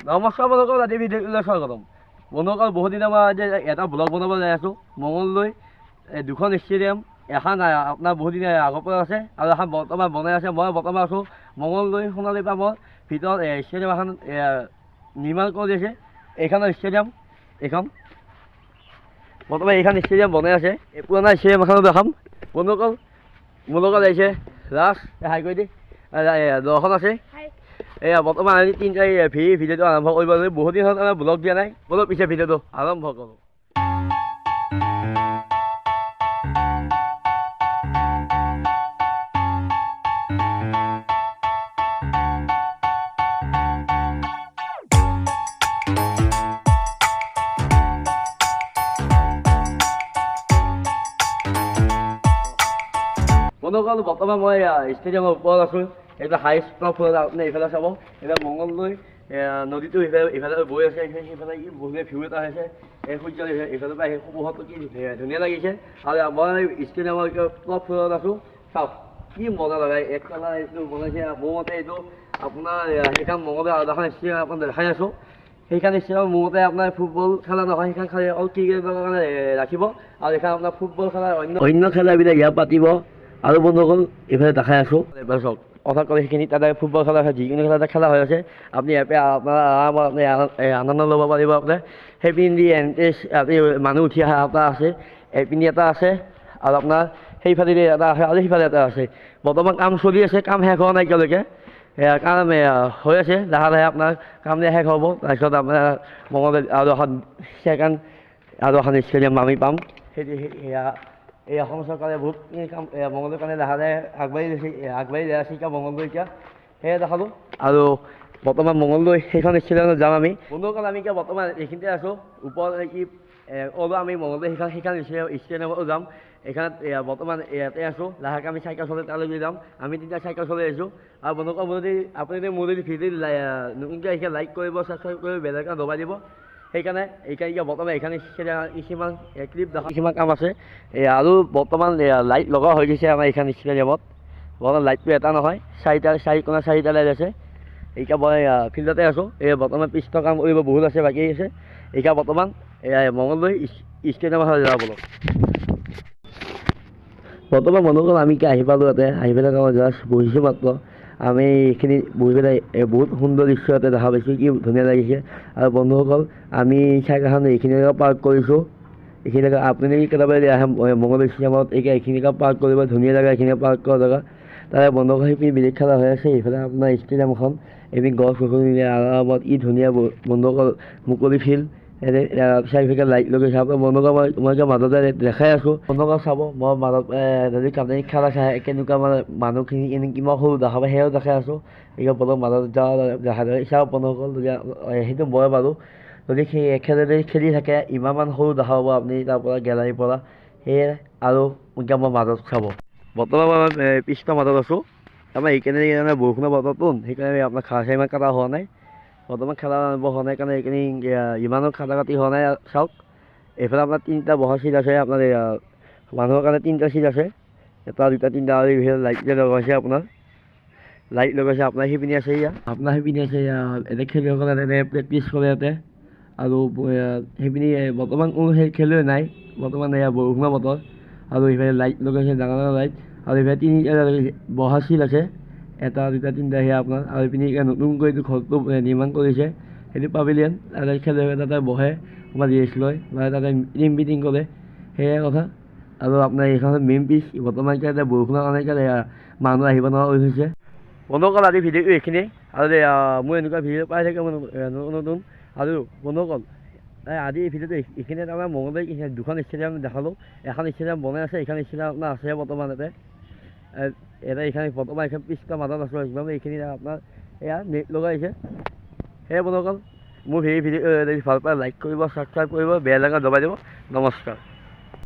নমস্কাৰ বন্ধুসকল, আজি ভিডিঅ'লৈ স্বাগতম। বন্ধুসকল, বহুত দিনৰ মই আজি এটা ব্লগ বনাব যাই আছোঁ। মঙলদৈ দুখন ষ্টেডিয়াম, এখন আপোনাৰ বহুত দিন আগৰ পৰা আছে আৰু এখন বৰ্তমান বনাই আছে। মই বৰ্তমান আছোঁ মঙলদৈ সোণালী পামৰ ভিতৰত ষ্টেডিয়াম এখন নিৰ্মাণ কৰি আছে। এইখনৰ ষ্টেডিয়াম, এইখন বৰ্তমান এইখন ষ্টেডিয়াম বনাই আছে। এই পুৰণা ষ্টেডিয়াম এখনো দেখাম। বন্ধুসকল, মোৰ লগত আহিছে ৰাজ, হাই কৰি দি দৰ্শন আছে। এয়া বৰ্তমান আমি তিনিটা ভিডিঅ'টো আৰম্ভ কৰিব লাগিব। বহুত দিন হ'ল আমাৰ ব্লগ দিয়া নাই। বলক পিছে ভিডিঅ'টো আৰম্ভ কৰোঁ। বন্ধুসকল, বৰ্তমান মই ষ্টেডিয়ামৰ ওপৰত আছোঁ। এইটো হাই স্কুলৰ ফুলত আপুনি এইফালে চাব। এতিয়া মঙলদৈ নদীটো ইফালে বৈ আছে, সেইফালে কি বঢ়িয়া ভিউ এটা হৈছে। এই সূৰ্য ইফালৰ পৰা সেই পোহৰটো কি ধুনীয়া লাগিছে। আৰু মই ষ্টেডিয়ামৰ টপ ফ্ল'ৰত আছোঁ। চাওক কি মজা লগাই এক কালাৰ এইটো বনাইছে। মোৰ মতে এইটো আপোনাৰ সেইখন মঙলদৈ আৰু এখন ষ্টেডিয়াম আপোনাক দেখাই আছোঁ। সেইখন ষ্টেডিয়ামৰ মোৰ মতে আপোনাৰ ফুটবল খেলা নহয়, সেইখন খালি অকল ক্ৰিকেটৰ কাৰণে ৰাখিব। আৰু এইখন আপোনাৰ ফুটবল খেলা অন্য খেলাবিলাক ইয়াত পাতিব। আৰু বন্ধুসকল, এইফালে দেখাই আছোঁ। এইবাৰ চাওক কথা ক'লে সেইখিনি তাতে ফুটবল খেলা হয়, যিকোনো খেলা এটা খেলা হৈ আছে। আপুনি ইয়াৰ পৰা আপোনাৰ আৰামত আপুনি আনন্দ ল'ব পাৰিব। আপোনাৰ সেইপিনি আপুনি মানুহ উঠি অহা এটা আছে, এইপিনি এটা আছে আৰু আপোনাৰ সেইফালে এটা আছে আৰু সেইফালে এটা আছে। বৰ্তমান কাম চলি আছে, কাম শেষ হোৱা নাই এতিয়ালৈকে। কাম হৈ আছে, লাহে লাহে আপোনাৰ কাম শেষ হ'ব। তাৰপিছত আপোনাৰ মঙলদৈ আৰু এখন ছেকেণ্ড আৰু এখন ষ্টেডিয়াম আমি পাম। সেয়া এই অসম চৰকাৰে বহুতখিনি কাম মঙলদৈৰ কাৰণে লাহে লাহে আগবাঢ়ি যাই আছে এতিয়া মঙলদৈ এতিয়া সেয়ে দেখালোঁ। আৰু বৰ্তমান মঙলদৈ সেইখন ষ্টেডিয়ামত যাম আমি। বন্ধুসকল, আমি এতিয়া বৰ্তমান এইখিনিতে আছোঁ। ওপৰত কি আমি মঙলদৈ সেইখন ষ্টেডিয়ামতো যাম। এইখনত বৰ্তমান ইয়াতে আছোঁ। লাহেকৈ আমি চাইকেল চলাই তালৈকে যাম। আমি তেতিয়া চাইকেল চলাই আহিছোঁ। আৰু বন্ধুসকল, আপুনি মোৰ যদি ভিডিঅ' নতুনকৈ আহিছে লাইক কৰিব, ছাবস্ক্ৰাইব কৰিব, বেল আইকন দবাই দিব। সেইকাৰণে এতিয়া বৰ্তমান এইখন কিছুমান ক্লিপ দেখা, কিছুমান কাম আছে। আৰু বৰ্তমান লাইট লগা হৈ গৈছে আমাৰ এইখন ষ্টেডিয়ামত। বৰ্তমান লাইটটো এটা নহয়, চাৰিটা লাইট আছে। এতিয়া মই ফিল্ডতে আছোঁ। বৰ্তমান পিছৰ কাম কৰিব বহুত আছে, বাকী আছে। এতিয়া বৰ্তমান মঙলদৈ ষ্টেডিয়ামৰ ফালে যাব বলক। বৰ্তমান বন্ধুসকল, আমি এতিয়া আহি পালোঁ। ইয়াতে আহি পেলাই জাষ্ট বহিছোঁ মাত্ৰ। আমি এইখিনি বহি পেলাই বহুত সুন্দৰ দৃশ্য ইয়াতে দেখা পাইছোঁ, কি ধুনীয়া লাগিছে। আৰু বন্ধুসকল, আমি চাইকেলখন এইখিনিলৈকে পাৰ্ক কৰিছোঁ। এইখিনিলৈকে আপুনি কেতিয়াবা আহে মঙলদৈ ষ্টেডিয়ামত এইখিনিলৈকে পাৰ্ক কৰিব, ধুনীয়া জেগা এইখিনি পাৰ্ক কৰা জেগা। তাৰে বন্ধুসকল, সেইপিনি বেলেগ খেলা হৈ আছে। এইফালে আপোনাৰ ষ্টেডিয়ামখন, এইপিনি গছ গছনি আৰামত ই ধুনীয়া বন্ধুসকল মুকলি ফিল্ড। চাৰিফালে লাইট লগাইছে। আপোনাৰ বন্ধুসকল, মই এতিয়া মাজতে দেখাই আছোঁ। বন্ধুসকল চাব, মই মাজত যদি কাবাডী খেলা চাই কেনেকুৱা মানে মানুহখিনি কিমান সৰু দেখা পায়, সেয়াও দেখাই আছোঁ। এতিয়া বলক মাজত দেখা যায়। চাওক বন্ধুসকল, সেইটো মই বাৰু যদি সেই একেলগে খেলি থাকে ইমানমান সৰু দেখা পাব আপুনি তাৰ পৰা গেলাৰীৰ পৰা। সেয়ে আৰু এতিয়া মই মাজত চাব। বৰ্তমান মই পিছৰ মাজত আছোঁ। আমাৰ এইখিনি বৰষুণৰ বতৰটো, সেইকাৰণে আপোনাৰ খাৰ ইমান কটা হোৱা নাই। বৰ্তমান খেলা আৰম্ভ হোৱা নাই কাৰণে এইখিনি ইমানো কাটা কাটি হোৱা নাই। চাওক এইফালে আপোনাৰ তিনিটা বহা চিট আছে। আপোনাৰ মানুহৰ কাৰণে তিনিটা চিট আছে, এটা দুটা তিনিটা। আৰু এইফালে লাইট লগাইছে, আপোনাৰ লাইট লগাইছে। আপোনাৰ সেইপিনি আছে, আপোনাৰ সেইপিনি আছে। এনে খেলুৱৈসকলে এনে প্ৰেক্টিচ কৰে ইয়াতে। আৰু সেইপিনি বৰ্তমান কোনো খেলুৱৈ নাই। বৰ্তমান বৰষুণৰ বতৰ। আৰু এইফালে লাইট লগাইছে, ডাঙৰ ডাঙৰ লাইট। আৰু এইফালে তিনিটা বহা চিট আছে, এটা দুটা তিনিটা সেয়া আপোনাৰ। আৰু এইপিনি নতুনকৈ এইটো ঘৰটো নিৰ্মাণ কৰিছে, সেইটো পাভিলিয়ন। তাতে খেলুৱৈ তাতে বহে, ক'ৰবাত ৰেষ্ট লয় বা তাতে টিম মিটিং কৰে, সেয়াই কথা। আৰু আপোনাৰ এইখনত মেইন পিচ। বৰ্তমান এতিয়া বৰষুণৰ কাৰণে মানুহ আহিব নোৱাৰা হৈ হৈছে। বন্ধুসকল, আজি ভিডিঅ'টো এইখিনিয়ে। আৰু মোৰ এনেকুৱা ভিডিঅ' পাই থাকে নতুন নতুন। আৰু বন্ধুসকল, আজি এই ভিডিঅ'টো এইখিনিয়ে। তাৰমানে মঙলদৈ দুখন ষ্টেডিয়াম দেখালোঁ। এখন ষ্টেডিয়াম বনাই আছে, এইখন ষ্টেডিয়াম আপোনাৰ আছে বৰ্তমান ইয়াতে। এইখিনি বৰ্তমান এইখন পিছৰ মাজত আছোঁ। এইখিনি আপোনাৰ এয়া নেট লগাইছে। সেয়ে বন্ধুসকল, মোৰ ভিডিঅ' যদি ভাল পায় লাইক কৰিব, ছাবস্ক্ৰাইব কৰিব, বেল আইকন দবাই দিব। নমস্কাৰ।